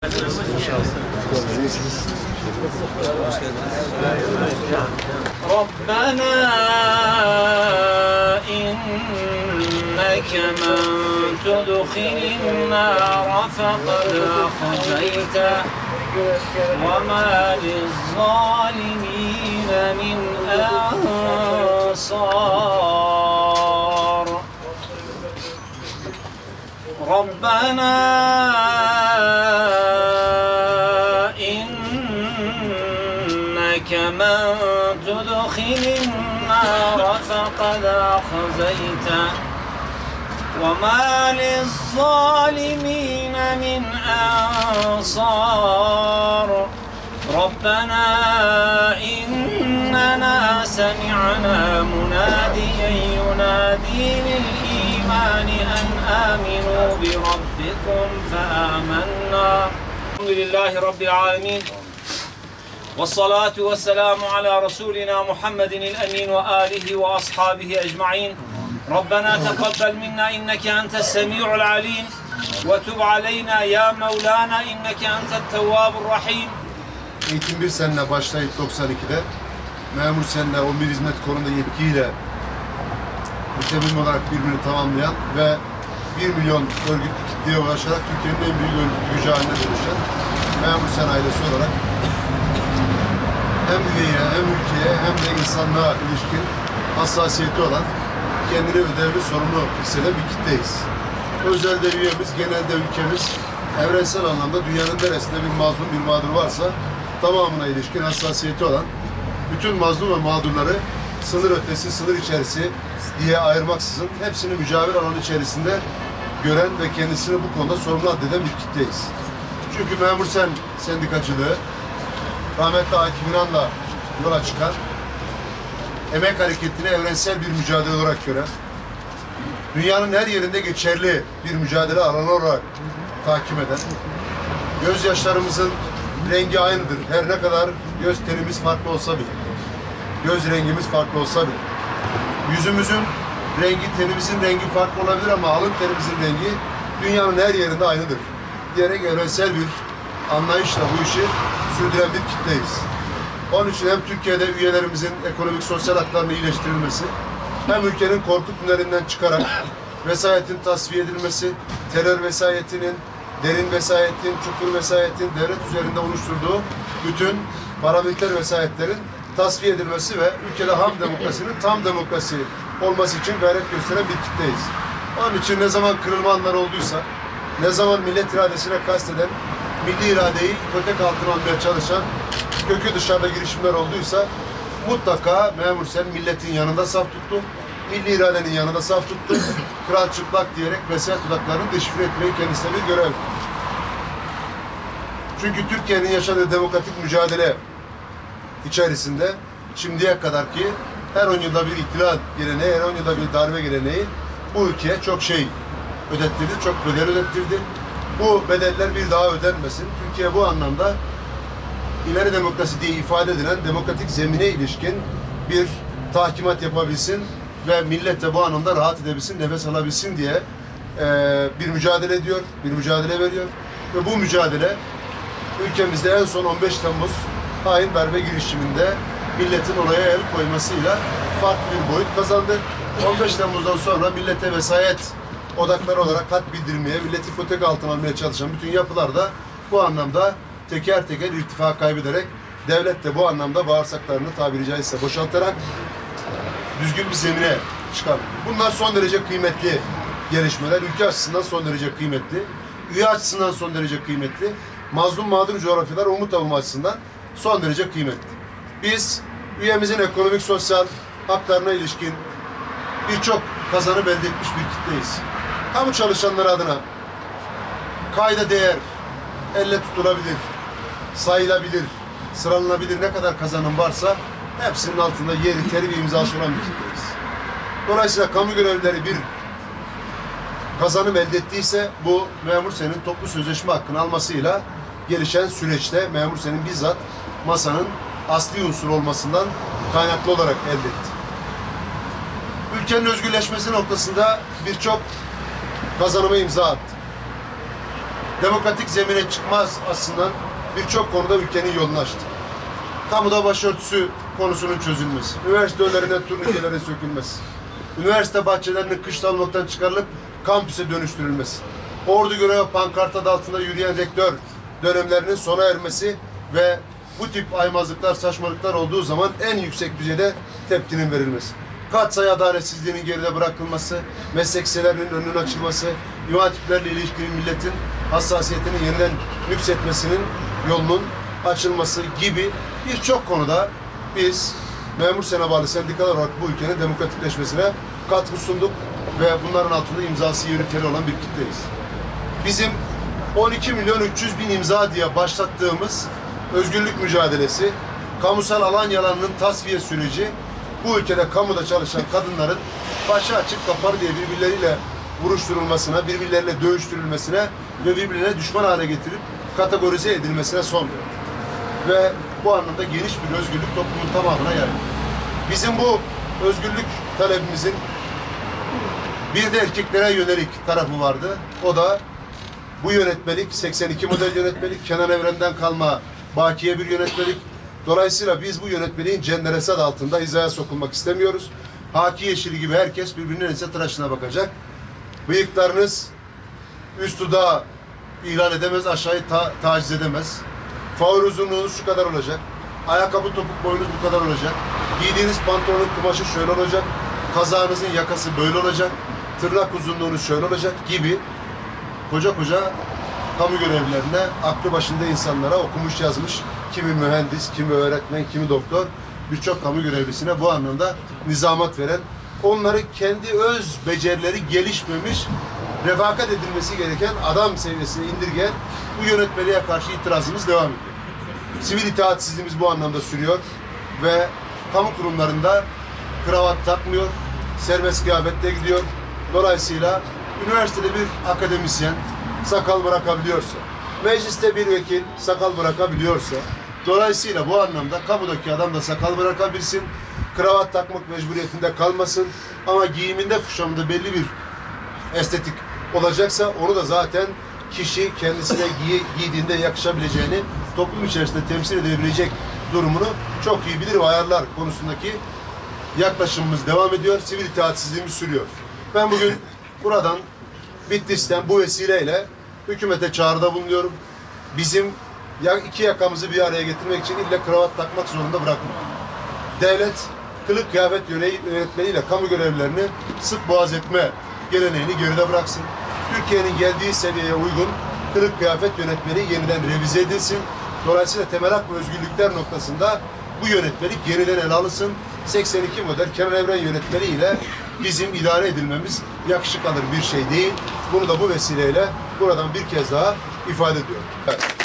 ربنا إنك من تدخل النار فقد أخزيته وما للظالمين من أنصار ربنا إنك من تدخل النار فقد أخزيته وما للظالمين من أنصار ربنا إننا سمعنا مناديا ينادي للإيمان أن آمنوا بربكم فآمنا الحمد لله رب العالمين والصلاة والسلام على رسولنا محمد الأمين وآله وأصحابه أجمعين ربنا تقبل منا إنك أنت السميع العليم وتب علينا يا مولانا إنك أنت التواب الرحيم. Eğitim 1 seneyle başlayıp 92'de memur seneyle 11 hizmet konumunda yetkiyle mütemmim olarak birbirini tamamlayan ve 1 milyon örgütlü kitleye ulaşarak Türkiye'nin en büyük örgütlü gücü haline dönüşen memur sen ailesi olarak hem üyeye hem ülkeye hem de insanlığa ilişkin hassasiyeti olan kendini ödevli sorumlu hisseden bir kitleyiz. Özelde üyemiz, genelde ülkemiz evrensel anlamda dünyanın neresinde bir mazlum, bir mağdur varsa tamamına ilişkin hassasiyeti olan bütün mazlum ve mağdurları sınır ötesi, sınır içerisi diye ayırmaksızın hepsini mücavir alanı içerisinde gören ve kendisini bu konuda sorumlu addeden bir kitleyiz. Çünkü memur sen sendikacılığı rahmetli Akif İnan'la yola çıkan emek hareketini evrensel bir mücadele olarak gören, dünyanın her yerinde geçerli bir mücadele alanı olarak takip eden, gözyaşlarımızın rengi aynıdır. Her ne kadar göz tenimiz farklı olsa bile, göz rengimiz farklı olsa bile, yüzümüzün rengi, tenimizin rengi farklı olabilir ama alın terimizin rengi dünyanın her yerinde aynıdır diyerek evrensel bir anlayışla bu işi sürdüren bir kitleyiz. Onun için hem Türkiye'de üyelerimizin ekonomik sosyal haklarının iyileştirilmesi, hem ülkenin korku tünelinden çıkarak vesayetin tasfiye edilmesi, terör vesayetinin, derin vesayetin, çukur vesayetin devlet üzerinde oluşturduğu bütün paramiliter vesayetlerin tasfiye edilmesi ve ülkede ham demokrasinin tam demokrasi olması için gayret gösteren bir kitleyiz. Onun için ne zaman kırılma anları olduysa, ne zaman millet iradesine kasteden, milli iradeyi kötek altına almaya çalışan, kökü dışarıda girişimler olduysa mutlaka memur sen milletin yanında saf tuttu, milli iradenin yanında saf tuttu, kral çıplak diyerek vesayet odaklarını deşifre etmeyi kendisine bir görev. Çünkü Türkiye'nin yaşadığı demokratik mücadele içerisinde şimdiye kadar ki her 10 yılda bir ihtilal geleneği, her 10 yılda bir darbe geleneği bu ülkeye çok şey ödettirdi, çok bedel ödettirdi. Bu bedeller bir daha ödenmesin. Türkiye bu anlamda ileri demokrasi diye ifade edilen demokratik zemine ilişkin bir tahkimat yapabilsin ve millet de bu anlamda rahat edebilsin, nefes alabilsin diye bir mücadele ediyor, bir mücadele veriyor. Ve bu mücadele ülkemizde en son 15 Temmuz hain darbe girişiminde milletin olaya el koymasıyla farklı bir boyut kazandı. 15 Temmuz'dan sonra millete vesayet odakları olarak hat bildirmeye, milleti ipotek altına almaya çalışan bütün yapılar da bu anlamda teker teker irtifa kaybederek devlet de bu anlamda bağırsaklarını tabiri caizse boşaltarak düzgün bir zemine çıkar. Bunlar son derece kıymetli gelişmeler. Ülke açısından son derece kıymetli. Üye açısından son derece kıymetli. Mazlum mağdur coğrafyalar umut avımı açısından son derece kıymetli. Biz üyemizin ekonomik sosyal haklarına ilişkin birçok kazanım elde etmiş bir kitleyiz. Kamu çalışanları adına kayda değer, elle tutulabilir, sayılabilir, sıralanabilir ne kadar kazanım varsa hepsinin altında yeri, teri ve imzası olan bir kitleyiz. Dolayısıyla kamu görevlileri bir kazanım elde ettiyse bu memur senin toplu sözleşme hakkını almasıyla gelişen süreçte memur senin bizzat masanın asli unsur olmasından kaynaklı olarak elde etti. Ülkenin özgürleşmesi noktasında birçok kazanıma imza attı. demokratik zemine çıkmaz aslında birçok konuda ülkenin yolunu açtı. Kamuda başörtüsü konusunun çözülmesi, üniversite önlerine turnikelerin sökülmesi, üniversite bahçelerinin kışlalmaktan çıkarılıp kampüse dönüştürülmesi, ordu görevi pankart adı altında yürüyen rektör dönemlerinin sona ermesi ve bu tip aymazlıklar, saçmalıklar olduğu zaman en yüksek düzeyde tepkinin verilmesi. Katsayı adaletsizliğinin geride bırakılması, meslek liselerinin önünün açılması, imam hatiplerle ilişkili milletin hassasiyetini yeniden nüksetmesinin yolunun açılması gibi birçok konuda biz memur sene bağlı sendikalar olarak bu ülkenin demokratikleşmesine katkı sunduk ve bunların altında imzası yürüteli olan bir kitleyiz. Bizim 12.300.000 imza diye başlattığımız özgürlük mücadelesi, kamusal alan yalanının tasfiye süreci, bu ülkede kamuda çalışan kadınların başı açık kapalı diye birbirleriyle vuruşturulmasına, birbirleriyle dövüştürülmesine ve birbirlerine düşman hale getirip kategorize edilmesine son veriyor. Ve bu anlamda geniş bir özgürlük toplumun tamamına yayılıyor. Bizim bu özgürlük talebimizin bir de erkeklere yönelik tarafı vardı. O da bu yönetmelik, 82 model yönetmelik, Kenan Evren'den kalma bakiye bir yönetmelik. Dolayısıyla biz bu yönetmeliğin cenderesat altında hizaya sokulmak istemiyoruz. Haki yeşili gibi herkes birbirinin ense tıraşına bakacak. Bıyıklarınız üst dudağı ilan edemez, aşağıyı taciz edemez. Faul uzunluğunuz şu kadar olacak. Ayakkabı topuk boyunuz bu kadar olacak. Giydiğiniz pantolonun kumaşı şöyle olacak. Kazağınızın yakası böyle olacak. Tırnak uzunluğunuz şöyle olacak gibi koca kamu görevlilerine, aklı başında insanlara okumuş yazmış, kimi mühendis, kimi öğretmen, kimi doktor, birçok kamu görevlisine bu anlamda nizamat veren, onları kendi öz becerileri gelişmemiş, refakat edilmesi gereken adam seviyesine indirgeyen bu yönetmeliğe karşı itirazımız devam ediyor. Sivil itaatsizliğimiz bu anlamda sürüyor ve kamu kurumlarında kravat takmıyor, serbest kıyafette gidiyor. Dolayısıyla üniversitede bir akademisyen sakal bırakabiliyorsa, mecliste bir vekil sakal bırakabiliyorsa, dolayısıyla bu anlamda kamudaki adam da sakal bırakabilsin, kravat takmak mecburiyetinde kalmasın ama giyiminde, kuşamında belli bir estetik olacaksa onu da zaten kişi kendisine giydiğinde yakışabileceğini, toplum içerisinde temsil edebilecek durumunu çok iyi bilir ve ayarlar konusundaki yaklaşımımız devam ediyor. Sivil itaatsizliğimiz sürüyor. Ben bugün buradan Bitlis'ten bu vesileyle hükümete çağrıda bulunuyorum. Bizim iki yakamızı bir araya getirmek için illa kravat takmak zorunda bırakmıyor. Devlet kılık kıyafet yönetmeliğiyle kamu görevlilerini sık boğaz etme geleneğini geride bıraksın. Türkiye'nin geldiği seviyeye uygun kılık kıyafet yönetmeliği yeniden revize edilsin. Dolayısıyla temel hak ve özgürlükler noktasında bu yönetmelik yeniden ele alınsın. 82 model Kenan Evren yönetmeliğiyle bizim idare edilmemiz yakışık alır bir şey değil. Bunu da bu vesileyle buradan bir kez daha ifade ediyorum. Evet.